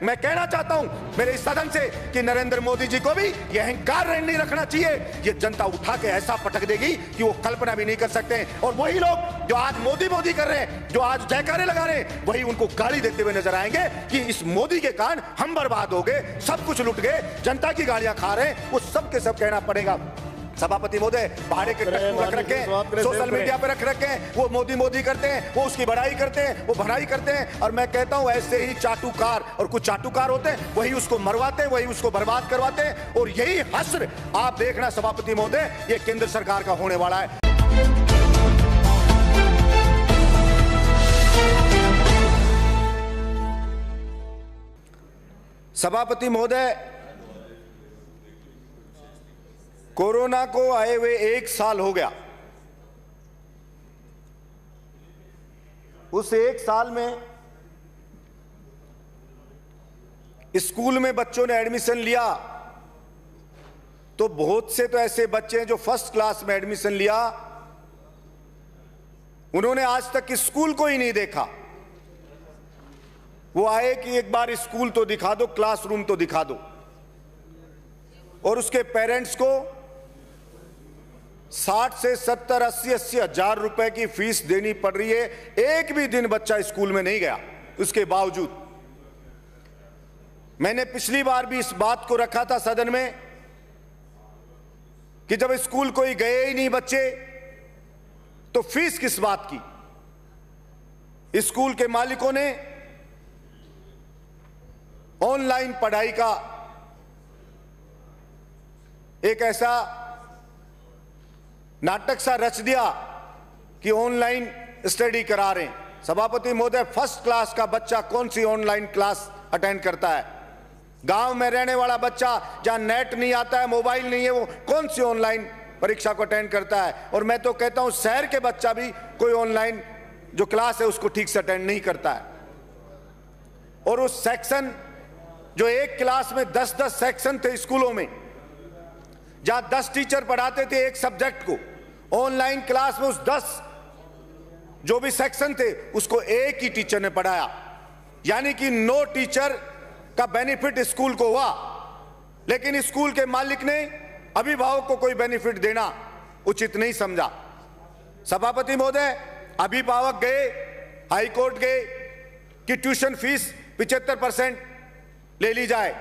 मैं कहना चाहता हूं मेरे इस सदन से कि नरेंद्र मोदी जी को भी यह अहंकार नहीं रखना चाहिए। ये जनता उठा के ऐसा पटक देगी कि वो कल्पना भी नहीं कर सकते। और वही लोग जो आज मोदी मोदी कर रहे हैं, जो आज जयकारे लगा रहे हैं, वही उनको गाली देते हुए नजर आएंगे कि इस मोदी के कारण हम बर्बाद हो गए, सब कुछ लुट गए, जनता की गालियां खा रहे हैं। वो सब के सब कहना पड़ेगा। सभापति महोदय भाड़े के टक्कू रख रखे हैं, सोशल मीडिया पे रख रखे हैं, वो मोदी मोदी करते हैं, वो उसकी बड़ाई करते हैं, वो भलाई करते हैं। और मैं कहता हूं ऐसे ही चाटुकार, और कुछ चाटुकार होते हैं, वही उसको मरवाते हैं, वही उसको बर्बाद करवाते हैं। और यही हश्र आप देखना सभापति महोदय, ये केंद्र सरकार का होने वाला है। सभापति महोदय, कोरोना को आए हुए 1 साल हो गया। उस 1 साल में स्कूल में बच्चों ने एडमिशन लिया तो बहुत से तो ऐसे बच्चे हैं जो फर्स्ट क्लास में एडमिशन लिया, उन्होंने आज तक स्कूल को ही नहीं देखा। वो आए कि एक बार स्कूल तो दिखा दो, क्लासरूम तो दिखा दो। और उसके पेरेंट्स को 60 से 70, 80 हजार रुपए की फीस देनी पड़ रही है। एक भी दिन बच्चा स्कूल में नहीं गया। उसके बावजूद मैंने पिछली बार भी इस बात को रखा था सदन में कि जब स्कूल कोई गए ही नहीं बच्चे तो फीस किस बात की। स्कूल के मालिकों ने ऑनलाइन पढ़ाई का एक ऐसा नाटक सा रच दिया कि ऑनलाइन स्टडी करा रहे हैं। सभापति महोदय, फर्स्ट क्लास का बच्चा कौन सी ऑनलाइन क्लास अटेंड करता है? गांव में रहने वाला बच्चा जहां नेट नहीं आता है, मोबाइल नहीं है, वो कौन सी ऑनलाइन परीक्षा को अटेंड करता है? और मैं तो कहता हूं शहर के बच्चा भी कोई ऑनलाइन जो क्लास है उसको ठीक से अटेंड नहीं करता है। और उस सेक्शन जो एक क्लास में 10-10 सेक्शन थे स्कूलों में, जहां 10 टीचर पढ़ाते थे एक सब्जेक्ट को, ऑनलाइन क्लास में उस 10 जो भी सेक्शन थे उसको एक ही टीचर ने पढ़ाया। यानी कि 9 टीचर का बेनिफिट स्कूल को हुआ, लेकिन स्कूल के मालिक ने अभिभावक को कोई बेनिफिट देना उचित नहीं समझा। सभापति महोदय, अभिभावक गए, हाई कोर्ट गए कि ट्यूशन फीस 75% ले ली जाए।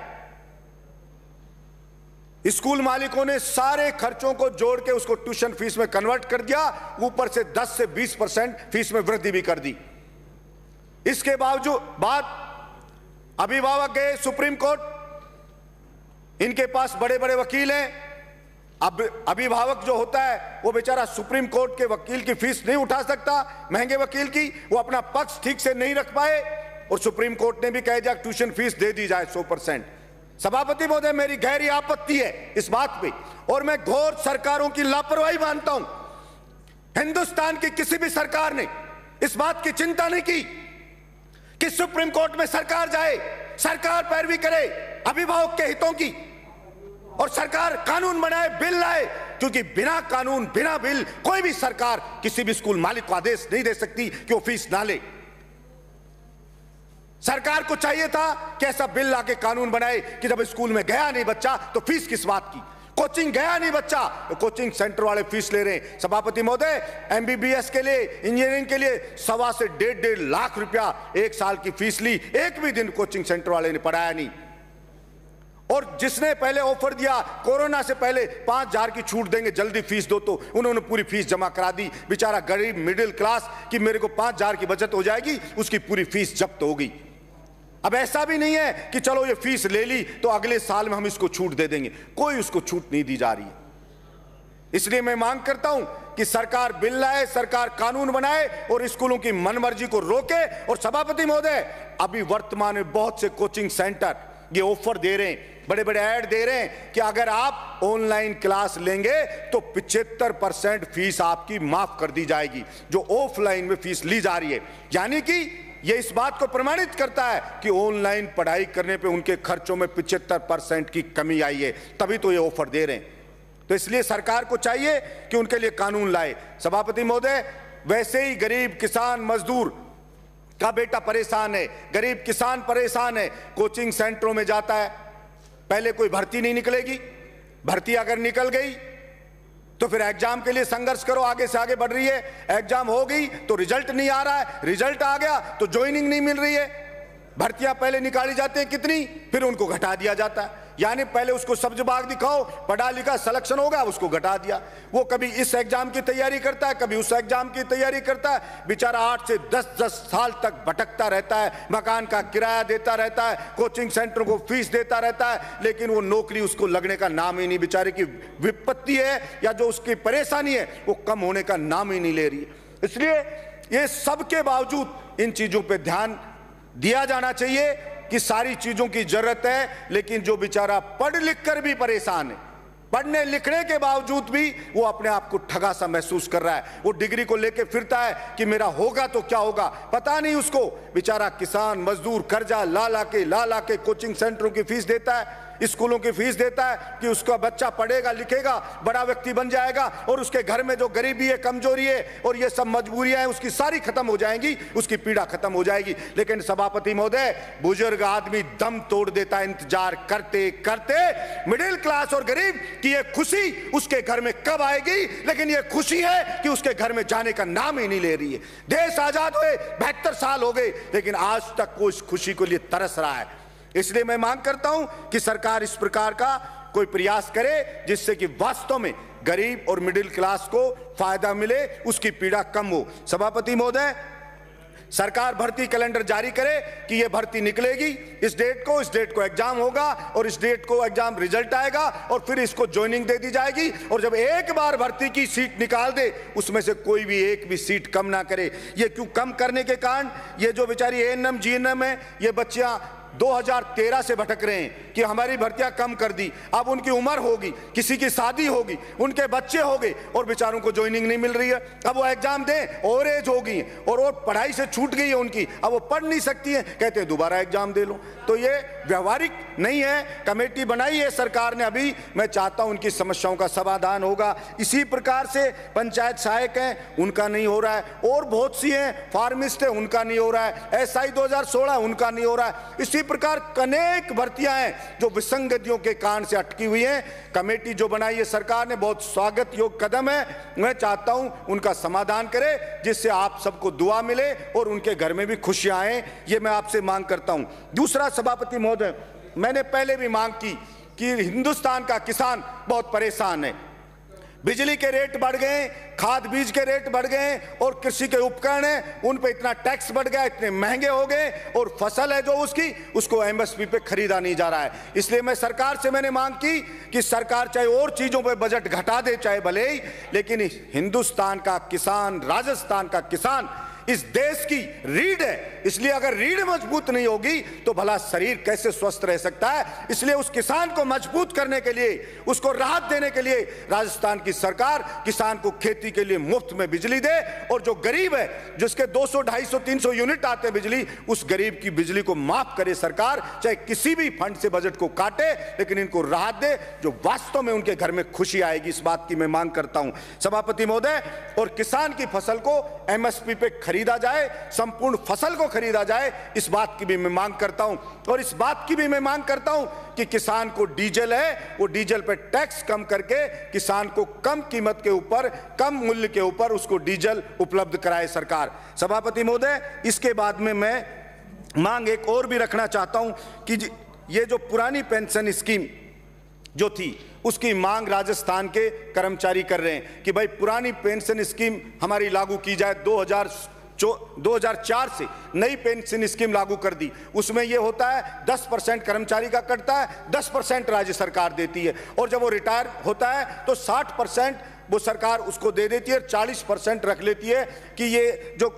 स्कूल मालिकों ने सारे खर्चों को जोड़ के उसको ट्यूशन फीस में कन्वर्ट कर दिया, ऊपर से 10 से 20% फीस में वृद्धि भी कर दी। इसके बाद अभिभावक गए सुप्रीम कोर्ट। इनके पास बड़े बड़े वकील हैं। अब अभिभावक जो होता है वो बेचारा सुप्रीम कोर्ट के वकील की फीस नहीं उठा सकता, महंगे वकील की, वो अपना पक्ष ठीक से नहीं रख पाए और सुप्रीम कोर्ट ने भी कह दिया ट्यूशन फीस दे दी जाए 100%। सभापति महोदय, मेरी गहरी आपत्ति है इस बात पे, और मैं घोर सरकारों की लापरवाही मानता हूं। हिंदुस्तान की किसी भी सरकार ने इस बात की चिंता नहीं की कि सुप्रीम कोर्ट में सरकार जाए, सरकार पैरवी करे अभिभावक के हितों की, और सरकार कानून बनाए, बिल लाए, क्योंकि बिना कानून बिना बिल कोई भी सरकार किसी भी स्कूल मालिक को आदेश नहीं दे सकती कि वो फीस ना ले। सरकार को चाहिए था कि ऐसा बिल लाके कानून बनाए कि जब स्कूल में गया नहीं बच्चा तो फीस किस बात की, कोचिंग गया नहीं बच्चा तो कोचिंग सेंटर वाले फीस ले रहे हैं। सभापति महोदय, एमबीबीएस के लिए, इंजीनियरिंग के लिए 1.25 से 1.5 लाख रुपया 1 साल की फीस ली, एक भी दिन कोचिंग सेंटर वाले ने पढ़ाया नहीं। और जिसने पहले ऑफर दिया कोरोना से पहले 5,000 की छूट देंगे, जल्दी फीस दो, तो उन्होंने पूरी फीस जमा करा दी। बेचारा गरीब मिडिल क्लास की मेरे को 5,000 की बचत हो जाएगी, उसकी पूरी फीस जब्त हो गई। अब ऐसा भी नहीं है कि चलो ये फीस ले ली तो अगले साल में हम इसको छूट दे देंगे, कोई उसको छूट नहीं दी जा रही है। इसलिए मैं मांग करता हूं कि सरकार बिल लाए, सरकार कानून बनाए और स्कूलों की मनमर्जी को रोके। और सभापति महोदय, अभी वर्तमान में बहुत से कोचिंग सेंटर ये ऑफर दे रहे हैं, बड़े बड़े ऐड दे रहे हैं कि अगर आप ऑनलाइन क्लास लेंगे तो 75% फीस आपकी माफ कर दी जाएगी, जो ऑफलाइन में फीस ली जा रही है। यानी कि ये इस बात को प्रमाणित करता है कि ऑनलाइन पढ़ाई करने पे उनके खर्चों में 75% की कमी आई है, तभी तो ये ऑफर दे रहे हैं। तो इसलिए सरकार को चाहिए कि उनके लिए कानून लाए। सभापति महोदय, वैसे ही गरीब किसान मजदूर का बेटा परेशान है, गरीब किसान परेशान है, कोचिंग सेंटरों में जाता है, पहले कोई भर्ती नहीं निकलेगी, भर्ती अगर निकल गई तो फिर एग्जाम के लिए संघर्ष करो, आगे से आगे बढ़ रही है, एग्जाम हो गई तो रिजल्ट नहीं आ रहा है, रिजल्ट आ गया तो ज्वाइनिंग नहीं मिल रही है, भर्तियां पहले निकाली जाती हैं कितनी, फिर उनको घटा दिया जाता है। यानी पहले उसको सब्ज बाग दिखाओ, पढ़ा लिखा सिलेक्शन होगा, उसको घटा दिया। वो कभी इस एग्जाम की तैयारी करता है, कभी उस एग्जाम की तैयारी करता है, बेचारा 8 से 10 साल तक भटकता रहता है, मकान का किराया देता रहता है, कोचिंग सेंटर को फीस देता रहता है, लेकिन वो नौकरी उसको लगने का नाम ही नहीं, बेचारे की विपत्ति है या जो उसकी परेशानी है वो कम होने का नाम ही नहीं ले रही है। इसलिए ये सबके बावजूद इन चीजों पर ध्यान दिया जाना चाहिए कि सारी चीजों की जरूरत है, लेकिन जो बेचारा पढ़ लिख कर भी परेशान है, पढ़ने लिखने के बावजूद भी वो अपने आप को ठगा सा महसूस कर रहा है, वो डिग्री को लेके फिरता है कि मेरा होगा तो क्या होगा, पता नहीं उसको। बेचारा किसान मजदूर कर्जा ला ला के कोचिंग सेंटरों की फीस देता है, स्कूलों की फीस देता है कि उसका बच्चा पढ़ेगा लिखेगा बड़ा व्यक्ति बन जाएगा, और उसके घर में जो गरीबी है, कमजोरी है और ये सब मजबूरियां हैं उसकी सारी खत्म हो जाएंगी, उसकी पीड़ा खत्म हो जाएगी। लेकिन सभापति महोदय, बुजुर्ग आदमी दम तोड़ देता है इंतजार करते करते, मिडिल क्लास और गरीब की ये खुशी उसके घर में कब आएगी, लेकिन ये खुशी है कि उसके घर में जाने का नाम ही नहीं ले रही है। देश आजाद हुए 72 साल हो गए, लेकिन आज तक वो इस खुशी के लिए तरस रहा है। इसलिए मैं मांग करता हूं कि सरकार इस प्रकार का कोई प्रयास करे जिससे कि वास्तव में गरीब और मिडिल क्लास को फायदा मिले, उसकी पीड़ा कम हो। सभापति महोदय, सरकार भर्ती कैलेंडर जारी करे कि यह भर्ती निकलेगी इस डेट को एग्जाम होगा और इस डेट को एग्जाम रिजल्ट आएगा और फिर इसको ज्वाइनिंग दे दी जाएगी, और जब एक बार भर्ती की सीट निकाल दे उसमें से कोई भी एक भी सीट कम ना करे। ये क्यों कम करने के कारण ये जो बेचारी एएनएम जीएनएम है, ये बच्चियां 2013 से भटक रहे हैं कि हमारी भर्तियां कम कर दी, अब उनकी उम्र होगी, किसी की शादी होगी, उनके बच्चे हो गए और बेचारों को ज्वाइनिंग नहीं मिल रही है। अब वो एग्जाम दें और एज हो गई और वो पढ़ाई से छूट गई है उनकी, अब वो पढ़ नहीं सकती है, कहते हैं दोबारा एग्जाम दे लो। तो ये व्यवहारिक नहीं है। कमेटी बनाई है सरकार ने अभी, मैं चाहता हूं उनकी समस्याओं का समाधान होगा। इसी प्रकार से पंचायत सहायक हैं, उनका नहीं हो रहा है, और बहुत सी हैं, फार्मिस्ट है, उनका नहीं हो रहा है, एसआई 2016 उनका नहीं हो रहा है। इसी प्रकार अनेक भर्तियां हैं जो विसंगतियों के कारण से अटकी हुई हैं। कमेटी जो बनाई है सरकार ने, बहुत स्वागत योग्य कदम है। मैं चाहता हूं उनका समाधान करे जिससे आप सबको दुआ मिले और उनके घर में भी खुशियां आए, ये मैं आपसे मांग करता हूं। दूसरा सभापति महोदय, मैंने पहले भी मांग की कि हिंदुस्तान का किसान बहुत परेशान है, बिजली के रेट बढ़ गए, खाद बीज के रेट बढ़ गए और कृषि के उपकरण हैं उन पे इतना टैक्स बढ़ गया, इतने महंगे हो गए, और फसल है जो उसको एमएसपी पे खरीदा नहीं जा रहा है। इसलिए मैं सरकार से मैंने मांग की कि सरकार चाहे और चीजों पे बजट घटा दे चाहे भले ही, लेकिन हिंदुस्तान का किसान, राजस्थान का किसान इस देश की रीढ़ है। इसलिए अगर रीढ़ मजबूत नहीं होगी तो भला शरीर कैसे स्वस्थ रह सकता है। इसलिए उस किसान को मजबूत करने के लिए, उसको राहत देने के लिए राजस्थान की सरकार किसान को खेती के लिए मुफ्त में बिजली दे, और जो गरीब है जिसके 200, 250, 300 यूनिट आते हैं बिजली, उस गरीब की बिजली को माफ करे सरकार, चाहे किसी भी फंड से बजट को काटे, लेकिन इनको राहत दे जो वास्तव में उनके घर में खुशी आएगी। इस बात की मैं मांग करता हूं सभापति महोदय। और किसान की फसल को एमएसपी पे खरीदा जाए, संपूर्ण फसल को खरीदा जाए, इस बात की भी मैं मांग करता हूं। और इस बात की भी मैं मांग करता हूं कि किसान को डीजल है, वो डीजल पे टैक्स कम करके किसान को कम कीमत के ऊपर, कम मूल्य के ऊपर उसको डीजल उपलब्ध कराए सरकार। सभापति महोदय, इसके बाद में मैं मांग एक और भी रखना चाहता हूं कि ये जो पुरानी पेंशन स्कीम जो थी उसकी मांग राजस्थान के कर्मचारी कर रहे हैं कि भाई पुरानी पेंशन स्कीम हमारी लागू की जाए। 2004 से नई पेंशन स्कीम लागू कर दी, उसमें यह होता है 10% कर्मचारी का कटता है, 10% राज्य सरकार देती है, और जब वो रिटायर होता है तो 60% वो सरकार उसको दे देती है, 40% रख लेती है कि ये जो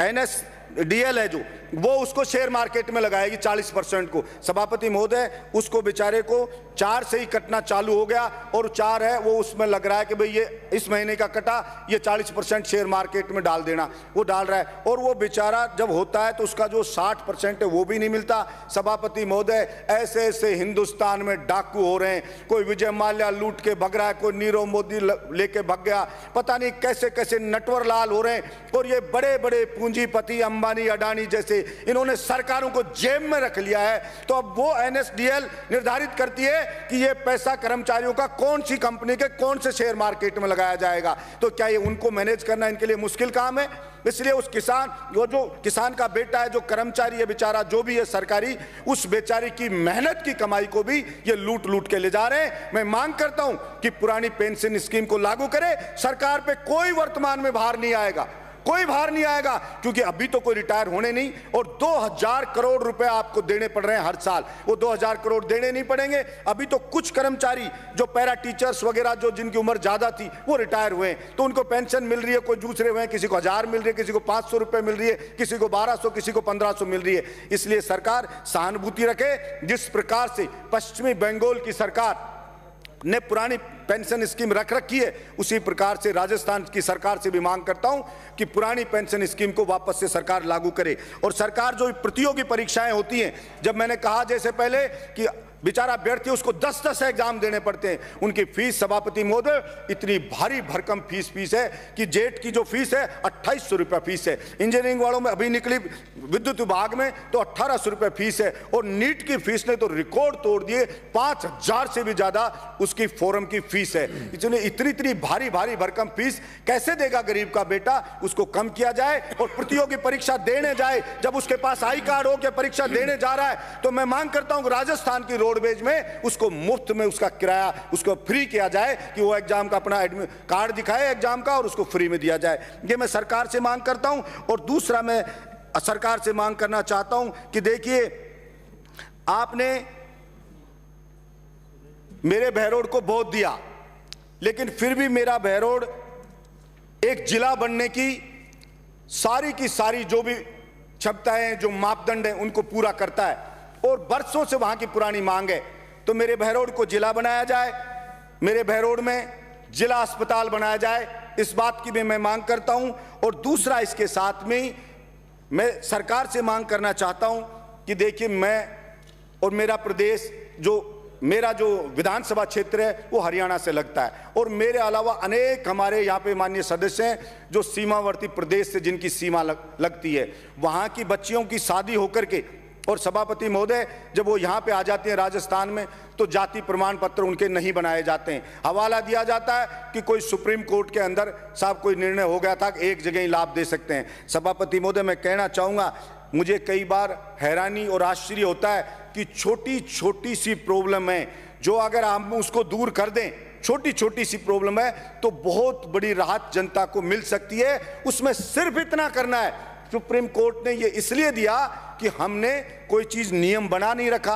NSDL है जो वो उसको शेयर मार्केट में लगाएगी 40% को। सभापति महोदय, उसको बेचारे को 4 से ही कटना चालू हो गया, और 4 है वो उसमें लग रहा है कि भाई ये इस महीने का कटा, ये 40% शेयर मार्केट में डाल देना, वो डाल रहा है, और वो बेचारा जब होता है तो उसका जो 60% है वो भी नहीं मिलता। सभापति महोदय, ऐसे ऐसे हिंदुस्तान में डाकू हो रहे हैं, कोई विजय माल्या लूट के भग रहा है, कोई नीरव मोदी लेके भग गया, पता नहीं कैसे कैसे नटवर लाल हो रहे हैं, और ये बड़े बड़े पूंजीपति अंबानी अडानी जैसे इन्होंने सरकारों को जेब में रख लिया है, तो अब वो NSDL निर्धारित करती है कि ये पैसा कर्मचारियों का कौन सी कंपनी के कौन से शेयर मार्केट में लगाया जाएगा। तो क्या ये उनको मैनेज करना इनके लिए मुश्किल काम है? इसलिए उस किसान, वो जो किसान का बेटा है, जो कर्मचारी है बेचारा, जो भी है सरकारी, उस बेचारे की मेहनत की कमाई को भी ये लूट लूट के ले जा रहे हैं। मैं मांग करता हूं कि पुरानी पेंशन स्कीम को लागू करे, सरकार पे कोई वर्तमान में भार नहीं आएगा, कोई भार नहीं आएगा, क्योंकि अभी तो कोई रिटायर होने नहीं, और 2000 करोड़ रुपए आपको देने पड़ रहे हैं हर साल। वो 2000 करोड़ देने नहीं पड़ेंगे। अभी तो कुछ कर्मचारी जो पैरा टीचर्स वगैरह, जो जिनकी उम्र ज्यादा थी, वो रिटायर हुए हैं, तो उनको पेंशन मिल रही है, कोई दूसरे हुए हैं, किसी को 1000 मिल रही है, किसी को 500 रुपए मिल रही है, किसी को 1200, किसी को 1500 मिल रही है। इसलिए सरकार सहानुभूति रखे। जिस प्रकार से पश्चिमी बंगाल की सरकार ने पुरानी पेंशन स्कीम रख रखी है, उसी प्रकार से राजस्थान की सरकार से भी मांग करता हूं कि पुरानी पेंशन स्कीम को वापस से सरकार लागू करे। और सरकार जो प्रतियोगी परीक्षाएं होती हैं, जब मैंने कहा जैसे पहले कि बेचारा अभ्यर्थी उसको 10-10 एग्जाम देने पड़ते हैं, उनकी फीस सभापति महोदय इतनी भारी भरकम फीस है कि जेट की जो फीस है 2800 रुपये फीस है, इंजीनियरिंग वालों में अभी निकली विद्युत विभाग में तो 1800 रुपये फीस है, और नीट की फीस ने तो रिकॉर्ड तोड़ दिए, 5000 से भी ज्यादा उसकी फोरम की फीस है। इसलिए इतनी भारी भरकम फीस कैसे देगा गरीब का बेटा? उसको कम किया जाए और प्रतियोगी परीक्षा देने जाए, जब उसके पास आई कार्ड हो के परीक्षा देने जा रहा है, तो मैं मांग करता हूं राजस्थान की रोडवेज में उसको मुफ्त में उसका किराया उसको फ्री किया जाए, कि वो एग्जाम का अपना कार्ड दिखाए एग्जाम का और उसको फ्री में दिया जाए। ये मैं सरकार से मांग करता हूं। और दूसरा मैं सरकार से मांग करना चाहता हूं कि देखिए, आपने मेरे बहरोड को बहुत दिया, लेकिन फिर भी मेरा बहरोड एक जिला बनने की सारी जो भी क्षमताएं, जो मापदंड है, उनको पूरा करता है, और बरसों से वहां की पुरानी मांग है। तो मेरे बहरोड को जिला बनाया जाए, मेरे बहरोड में जिला अस्पताल बनाया जाए, इस बात की भी मैं मांग करता हूं। और दूसरा, इसके साथ में ही मैं सरकार से मांग करना चाहता हूं कि देखिए, मैं और मेरा प्रदेश, मेरा जो विधानसभा क्षेत्र है वो हरियाणा से लगता है, और मेरे अलावा अनेक हमारे यहाँ पे माननीय सदस्य हैं जो सीमावर्ती प्रदेश से, जिनकी सीमा लगती है, वहाँ की बच्चियों की शादी होकर के, और सभापति महोदय जब वो यहाँ पे आ जाते हैं राजस्थान में, तो जाति प्रमाण पत्र उनके नहीं बनाए जाते हैं। हवाला दिया जाता है कि कोई सुप्रीम कोर्ट के अंदर साहब कोई निर्णय हो गया था कि एक जगह ही लाभ दे सकते हैं। सभापति महोदय, मैं कहना चाहूँगा, मुझे कई बार हैरानी और आश्चर्य होता है कि छोटी सी प्रॉब्लम है, जो अगर हम उसको दूर कर दें, छोटी सी प्रॉब्लम है, तो बहुत बड़ी राहत जनता को मिल सकती है। उसमें सिर्फ इतना करना है। सुप्रीम कोर्ट ने ये इसलिए दिया कि हमने कोई चीज नियम बना नहीं रखा,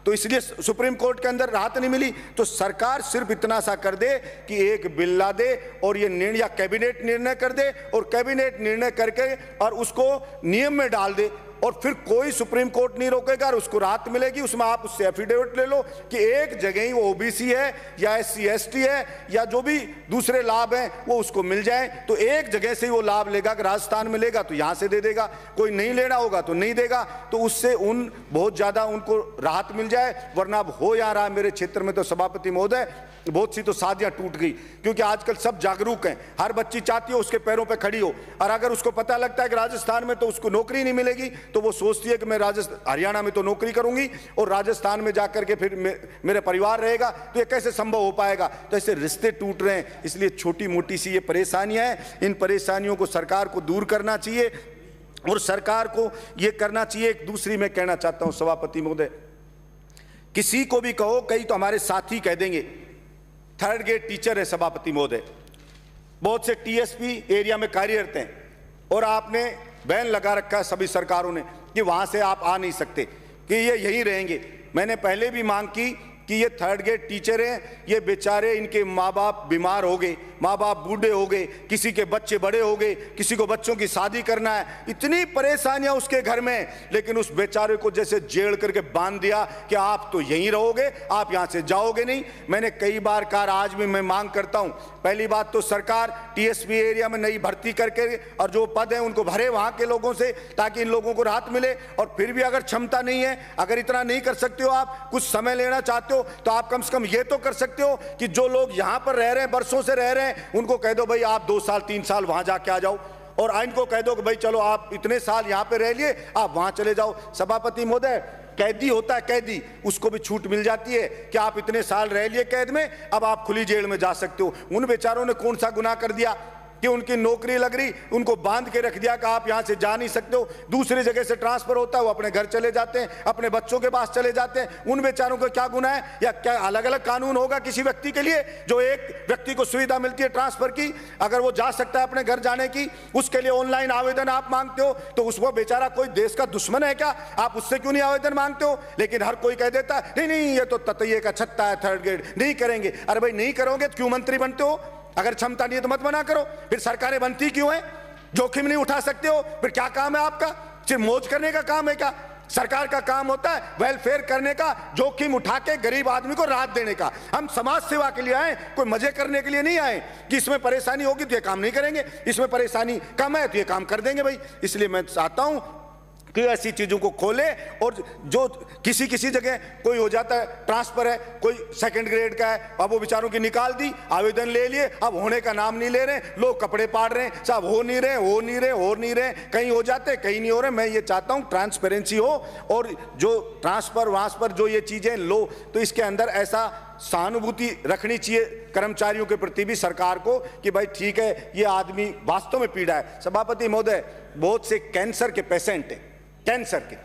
तो इसलिए सुप्रीम कोर्ट के अंदर राहत नहीं मिली। तो सरकार सिर्फ इतना सा कर दे कि एक बिल ला दे, और ये निर्णय या कैबिनेट निर्णय कर दे, और कैबिनेट निर्णय करके और उसको नियम में डाल दे, और फिर कोई सुप्रीम कोर्ट नहीं रोकेगा, और उसको राहत मिलेगी। उसमें आप उससे एफिडेविट ले लो कि एक जगह ही वो ओबीसी है या SC ST है या जो भी दूसरे लाभ हैं वो उसको मिल जाए, तो एक जगह से ही वो लाभ लेगा। कि राजस्थान में लेगा तो यहाँ से दे देगा, कोई नहीं लेना होगा तो नहीं देगा, तो उससे बहुत ज़्यादा उनको राहत मिल जाए। वरना अब हो यहाँ रहा मेरे क्षेत्र में, तो सभापति महोदय, बहुत सी तो शादियां टूट गई, क्योंकि आजकल सब जागरूक हैं, हर बच्ची चाहती है उसके पैरों पे खड़ी हो, और अगर उसको पता लगता है कि राजस्थान में तो उसको नौकरी नहीं मिलेगी, तो वो सोचती है कि मैं हरियाणा में तो नौकरी करूंगी और राजस्थान में जाकर के फिर मेरे परिवार रहेगा, तो ये कैसे संभव हो पाएगा? तो ऐसे रिश्ते टूट रहे हैं। इसलिए छोटी मोटी सी ये परेशानियां हैं, इन परेशानियों को सरकार को दूर करना चाहिए, और सरकार को ये करना चाहिए। एक दूसरी मैं कहना चाहता हूं सभापति महोदय, किसी को भी कहो, कई तो हमारे साथी कह देंगे, थर्ड ग्रेड टीचर है सभापति महोदय, बहुत से TSP एरिया में कार्यरत हैं, और आपने बैन लगा रखा है सभी सरकारों ने कि वहां से आप आ नहीं सकते, कि ये यहीं रहेंगे। मैंने पहले भी मांग की कि ये थर्ड ग्रेड टीचर हैं, ये बेचारे, इनके माँ बाप बीमार हो गए, माँ बाप बूढ़े हो गए, किसी के बच्चे बड़े हो गए, किसी को बच्चों की शादी करना है, इतनी परेशानियां उसके घर में, लेकिन उस बेचारे को जैसे जेल करके बांध दिया कि आप तो यहीं रहोगे, आप यहां से जाओगे नहीं। मैंने कई बार कहा, आज भी मैं मांग करता हूं, पहली बात तो सरकार TSP एरिया में नई भर्ती करके और जो पद हैं उनको भरे वहां के लोगों से, ताकि इन लोगों को राहत मिले। और फिर भी अगर क्षमता नहीं है, अगर इतना नहीं कर सकते हो, आप कुछ समय लेना चाहते हो, तो आप कम से कम ये तो कर सकते हो कि जो लोग यहां पर रह रहे हैं, बरसों से रह रहे हैं, उनको कह दो भाई आप 2 साल 3 साल वहां जाके आ जाओ, और आइन को कह दो कि भाई चलो आप इतने साल यहाँ पे रह लिए, आप वहाँ चले जाओ। सभापति महोदय, कैदी होता है कैदी, उसको भी छूट मिल जाती है कि आप इतने साल रह लिए कैद में, अब आप खुली जेल में जा सकते हो। उन बेचारों ने कौन सा गुनाह कर दिया कि उनकी नौकरी लग रही, उनको बांध के रख दिया कि आप यहां से जा नहीं सकते हो, दूसरी जगह से ट्रांसफर होता है, वो अपने घर चले जाते हैं, अपने बच्चों के पास चले जाते हैं। उन बेचारों को क्या गुनाह है? या क्या अलग अलग कानून होगा किसी व्यक्ति के लिए? जो एक व्यक्ति को सुविधा मिलती है ट्रांसफर की, अगर वो जा सकता है अपने घर जाने की, उसके लिए ऑनलाइन आवेदन आप मांगते हो, तो उसको बेचारा कोई देश का दुश्मन है क्या? आप उससे क्यों नहीं आवेदन मांगते हो? लेकिन हर कोई कह देता है नहीं नहीं ये तो ततैये का छत्ता है, थर्ड ग्रेड, नहीं करेंगे। अरे भाई नहीं करोगे तो क्यों मंत्री बनते हो? अगर क्षमता नहीं है तो मत बना करो। फिर सरकारें बनती क्यों है? जोखिम नहीं उठा सकते हो, फिर क्या काम है आपका? सिर्फ मौज करने का काम है क्या? सरकार का काम होता है वेलफेयर करने का, जोखिम उठा के गरीब आदमी को राहत देने का। हम समाज सेवा के लिए आए, कोई मजे करने के लिए नहीं आए कि इसमें परेशानी होगी तो ये काम नहीं करेंगे, इसमें परेशानी कम है तो ये काम कर देंगे भाई। इसलिए मैं चाहता हूं कि ऐसी चीजों को खोले, और जो किसी किसी जगह कोई हो जाता है ट्रांसफर है, कोई सेकंड ग्रेड का है, अब वो बेचारों की निकाल दी, आवेदन ले लिए, अब होने का नाम नहीं ले रहे, लोग कपड़े पाड़ रहे हैं, साहब हो नहीं रहे, कहीं हो जाते कहीं नहीं हो रहे। मैं ये चाहता हूँ ट्रांसपेरेंसी हो, और जो ट्रांसफर वांसफर जो ये चीजें लो, तो इसके अंदर ऐसा सहानुभूति रखनी चाहिए कर्मचारियों के प्रति भी सरकार को कि भाई ठीक है ये आदमी वास्तव में पीड़ा है। सभापति महोदय, बहुत से कैंसर के पेशेंट हैं, कैंसर के,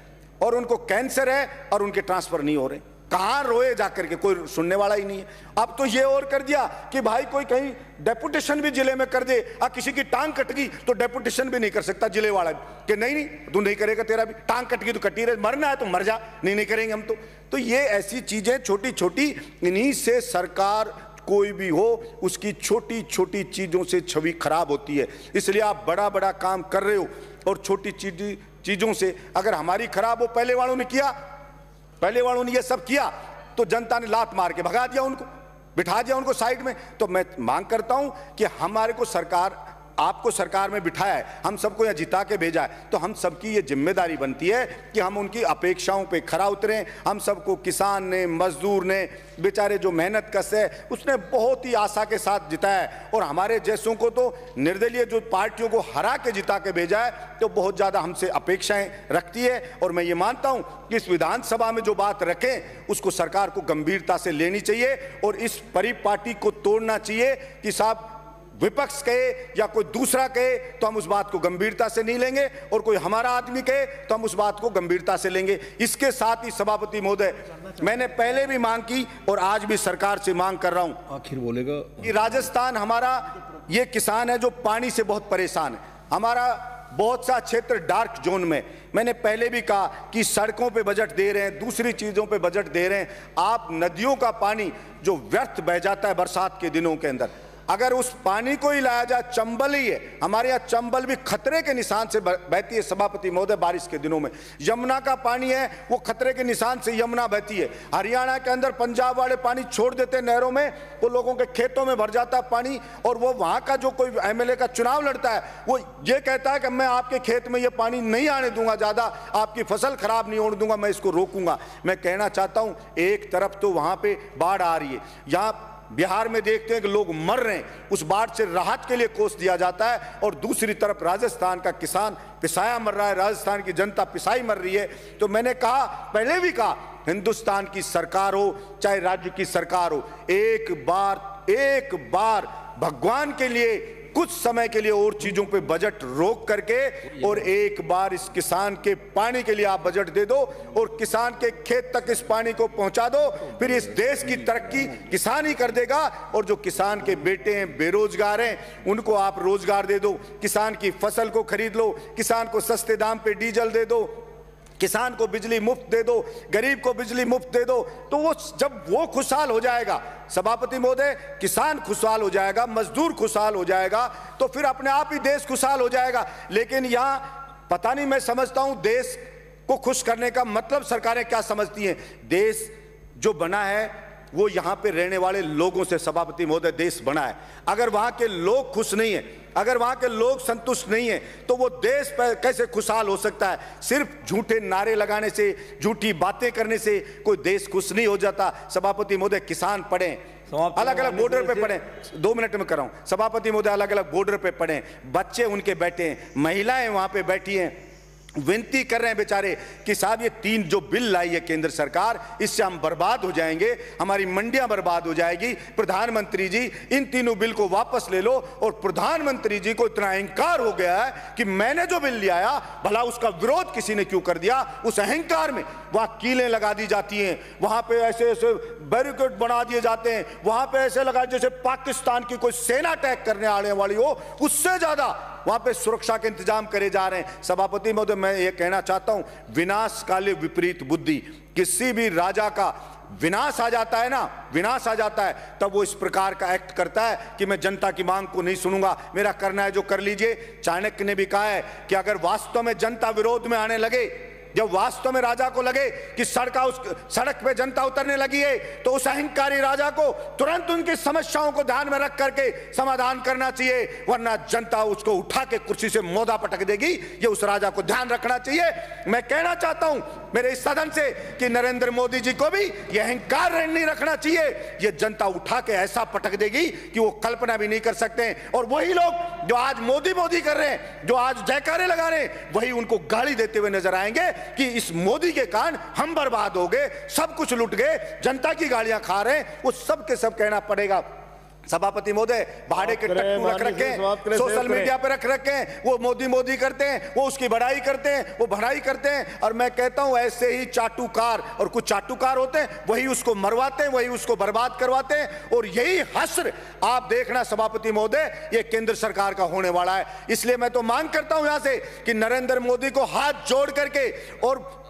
और उनको कैंसर है और उनके ट्रांसफर नहीं हो रहे, कहां रोए जाकर के, कोई सुनने वाला ही नहीं है। अब तो ये और कर दिया कि भाई कोई कहीं डेपुटेशन भी जिले में कर दे, किसी की टांग कट गई तो डेपुटेशन भी नहीं कर सकता जिले वाला कि नहीं नहीं तू नहीं करेगा, तेरा भी टांग कट गई तो कटी रहे, मरना है तो मर जा, नहीं करेंगे हम तो ये ऐसी चीजें छोटी छोटी, इन्हीं से सरकार कोई भी हो उसकी छोटी छोटी चीजों से छवि खराब होती है। इसलिए आप बड़ा बड़ा काम कर रहे हो और छोटी चीजों से अगर हमारी खराब हो, पहले वालों ने ये सब किया तो जनता ने लात मार के भगा दिया, उनको बिठा दिया उनको साइड में। तो मैं मांग करता हूं कि हमारे को सरकार, आपको सरकार में बिठाया है, हम सबको यहाँ जिता के भेजा है, तो हम सबकी ये जिम्मेदारी बनती है कि हम उनकी अपेक्षाओं पे खरा उतरें। हम सबको, किसान ने, मजदूर ने, बेचारे जो मेहनत कश है, उसने बहुत ही आशा के साथ जिताया है, और हमारे जैसों को तो निर्दलीय जो पार्टियों को हरा के जिता के भेजा है, तो बहुत ज़्यादा हमसे अपेक्षाएं रखती है। और मैं ये मानता हूँ कि इस विधानसभा में जो बात रखें उसको सरकार को गंभीरता से लेनी चाहिए, और इस परिपाटी को तोड़ना चाहिए कि साहब विपक्ष कहे या कोई दूसरा कहे तो हम उस बात को गंभीरता से नहीं लेंगे, और कोई हमारा आदमी कहे तो हम उस बात को गंभीरता से लेंगे। इसके साथ ही सभापति महोदय, मैंने पहले भी मांग की और आज भी सरकार से मांग कर रहा हूं, आखिर बोलेगा कि राजस्थान हमारा ये किसान है जो पानी से बहुत परेशान है, हमारा बहुत सा क्षेत्र डार्क जोन में। मैंने पहले भी कहा कि सड़कों पे बजट दे रहे हैं, दूसरी चीजों पे बजट दे रहे हैं, आप नदियों का पानी जो व्यर्थ बह जाता है बरसात के दिनों के अंदर, अगर उस पानी को ही लाया जाए, चंबल ही है, हमारे यहाँ चंबल भी खतरे के निशान से बहती है सभापति महोदय बारिश के दिनों में। यमुना का पानी है वो खतरे के निशान से यमुना बहती है। हरियाणा के अंदर पंजाब वाले पानी छोड़ देते हैं नहरों में, वो लोगों के खेतों में भर जाता है पानी, और वो वहाँ का जो कोई एमएलए का चुनाव लड़ता है वो ये कहता है कि मैं आपके खेत में ये पानी नहीं आने दूंगा, ज़्यादा आपकी फसल खराब नहीं होने दूंगा, मैं इसको रोकूंगा। मैं कहना चाहता हूँ, एक तरफ तो वहाँ पे बाढ़ आ रही है, यहाँ बिहार में देखते हैं कि लोग मर रहे हैं, उस बाढ़ से राहत के लिए कोस दिया जाता है, और दूसरी तरफ राजस्थान का किसान पिसाया मर रहा है, राजस्थान की जनता पिसाई मर रही है। तो मैंने कहा, पहले भी कहा, हिंदुस्तान की सरकार हो चाहे राज्य की सरकार हो, एक बार भगवान के लिए कुछ समय के लिए और चीजों पे बजट रोक करके, और एक बार इस किसान के पानी के लिए आप बजट दे दो, और किसान के खेत तक इस पानी को पहुंचा दो, फिर इस देश की तरक्की किसान ही कर देगा। और जो किसान के बेटे हैं, बेरोजगार हैं, उनको आप रोजगार दे दो, किसान की फसल को खरीद लो, किसान को सस्ते दाम पे डीजल दे दो, किसान को बिजली मुफ्त दे दो, गरीब को बिजली मुफ्त दे दो, तो वो जब वो खुशहाल हो जाएगा सभापति महोदय, किसान खुशहाल हो जाएगा, मजदूर खुशहाल हो जाएगा, तो फिर अपने आप ही देश खुशहाल हो जाएगा। लेकिन यहाँ पता नहीं, मैं समझता हूँ देश को खुश करने का मतलब सरकारें क्या समझती हैं। देश जो बना है वो यहाँ पे रहने वाले लोगों से सभापति महोदय देश बना है। अगर वहाँ के लोग खुश नहीं है, अगर वहाँ के लोग संतुष्ट नहीं है, तो वो देश पर कैसे खुशहाल हो सकता है। सिर्फ झूठे नारे लगाने से, झूठी बातें करने से कोई देश खुश नहीं हो जाता। सभापति महोदय, किसान पढ़ें, अलग अलग बॉर्डर पे पड़े, 2 मिनट में कर रहा हूं सभापति महोदय, अलग अलग बॉर्डर पे पड़े, बच्चे उनके बैठे हैं, महिलाएं वहां पे बैठी हैं, विनती कर रहे हैं बेचारे कि साहब ये 3 जो बिल लाई है केंद्र सरकार, इससे हम बर्बाद हो जाएंगे, हमारी मंडियां बर्बाद हो जाएगी। प्रधानमंत्री जी इन तीनों बिल को वापस ले लो। और प्रधानमंत्री जी को इतना अहंकार हो गया है कि मैंने जो बिल ले आया, भला उसका विरोध किसी ने क्यों कर दिया। उस अहंकार में वहां कीलें लगा दी जाती हैं, वहां पे ऐसे ऐसे बैरिकेड बना दिए जाते हैं, वहां पे ऐसे लगा जैसे पाकिस्तान की कोई सेना अटैक करने आने वाली हो, उससे ज्यादा वहां पे सुरक्षा के इंतजाम करे जा रहे हैं। सभापति महोदय, मैं ये कहना चाहता हूं, विनाश काले विपरीत बुद्धि, किसी भी राजा का विनाश आ जाता है ना, विनाश आ जाता है, तब वो इस प्रकार का एक्ट करता है कि मैं जनता की मांग को नहीं सुनूंगा, मेरा करना है जो कर लीजिए। चाणक्य ने भी कहा है कि अगर वास्तव में जनता विरोध में आने लगे, जब वास्तव में राजा को लगे कि सड़क पे जनता उतरने लगी है, तो उस अहंकारी राजा को तुरंत उनकी समस्याओं को ध्यान में रख करके समाधान करना चाहिए, वरना जनता उसको उठा के कुर्सी से मोदा पटक देगी। ये उस राजा को ध्यान रखना चाहिए। मैं कहना चाहता हूं मेरे इस सदन से कि नरेंद्र मोदी जी को भी यह अहंकार नहीं रखना चाहिए। ये जनता उठा के ऐसा पटक देगी कि वो कल्पना भी नहीं कर सकते। और वही लोग जो आज मोदी मोदी कर रहे हैं, जो आज जयकारे लगा रहे हैं, वही उनको गाली देते हुए नजर आएंगे कि इस मोदी के कारण हम बर्बाद हो गए, सब कुछ लुट गए, जनता की गालियां खा रहे हैं। वो सब के सब कहना पड़ेगा। सभापति महोदय, भाड़े के टट्टू रख रखे हैं, सोशल मीडिया पे रख रखे हैं, वो मोदी मोदी करते हैं, वो उसकी बड़ाई करते हैं, वो भड़ाई करते हैं। और मैं कहता हूं ऐसे ही चाटुकार, और कुछ चाटुकार होते हैं, वही उसको मरवाते हैं, वही उसको बर्बाद करवाते हैं। और यही हश्र आप देखना सभापति महोदय, ये केंद्र सरकार का होने वाला है। इसलिए मैं तो मांग करता हूं यहां से कि नरेंद्र मोदी को हाथ जोड़ करके और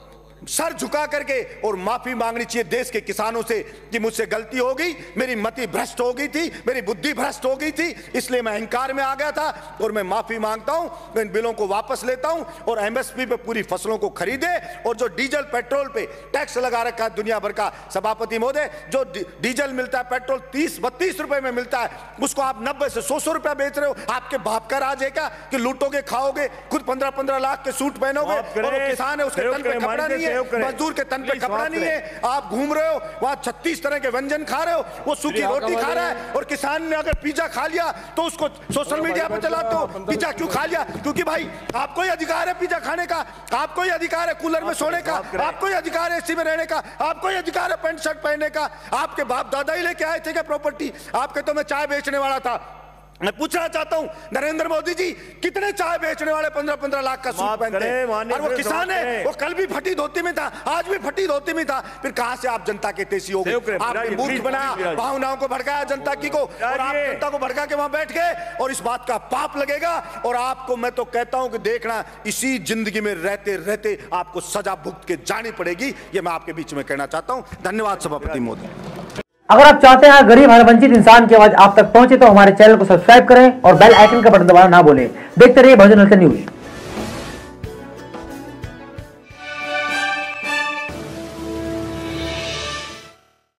सर झुका करके और माफी मांगनी चाहिए देश के किसानों से कि मुझसे गलती हो गई, मेरी मति भ्रष्ट हो गई थी, मेरी बुद्धि भ्रष्ट हो गई थी, इसलिए मैं अहंकार में आ गया था और मैं माफी मांगता हूं। मैं इन बिलों को वापस लेता हूं और एमएसपी पे पूरी फसलों को खरीदे। और जो डीजल पेट्रोल पे टैक्स लगा रखा है दुनिया भर का, सभापति महोदय, जो डीजल मिलता है, पेट्रोल 30-32 रुपए में मिलता है, उसको आप 90 से 100 रुपया बेच रहे हो। आपके बाप का राज है क्या कि लूटोगे, खाओगे, खुद 15-15 लाख के सूट पहनोगे, और किसान है उसके तन पे कपड़ा नहीं है, मजदूर के तन पे कपड़ा नहीं है, आप घूम रहे हो वहां 36 तरह के व्यंजन खा रहे हो, वो सूखी रोटी खा रहा है। और किसान ने अगर पिज्जा खा लिया तो उसको सोशल मीडिया पे चलाते हो, पिज्जा क्यों खा लिया? क्योंकि भाई आपको ही अधिकार है पिज्जा खाने का, आपको ही अधिकार है कूलर में सोने का, आपको ही अधिकार है एसी में रहने का, आपको ही अधिकार है पैंट शर्ट पहनने का। आपके बाप दादा ही लेके आए थे क्या प्रॉपर्टी? आपके तो मैं चाय बेचने वाला था। मैं पूछना चाहता हूं नरेंद्र मोदी जी, कितने चाय बेचने वाले 15-15 लाख का सूट पहनते हैं? और वो किसान है, वो कल भी फटी धोती में था, आज भी फटी धोती में था। फिर कहां से आप जनता के तेजी हो गए? आपने मूर्ख बनाया, भावनाओं को भड़काया जनता की को, और आप जनता को भड़का के वहां बैठ गए। और इस बात का पाप लगेगा। और आपको मैं तो कहता हूं कि देखना, इसी जिंदगी में रहते रहते आपको सजा भुगत के जानी पड़ेगी। ये मैं आपके बीच में कहना चाहता हूं। धन्यवाद सभापति महोदय। अगर आप चाहते हैं गरीब हर वंचित इंसान की आवाज आप तक पहुंचे तो हमारे चैनल को सब्सक्राइब करें और बेल आइकन का बटन दबाना ना भूलें। देखते रहिए बहुजन न्यूज।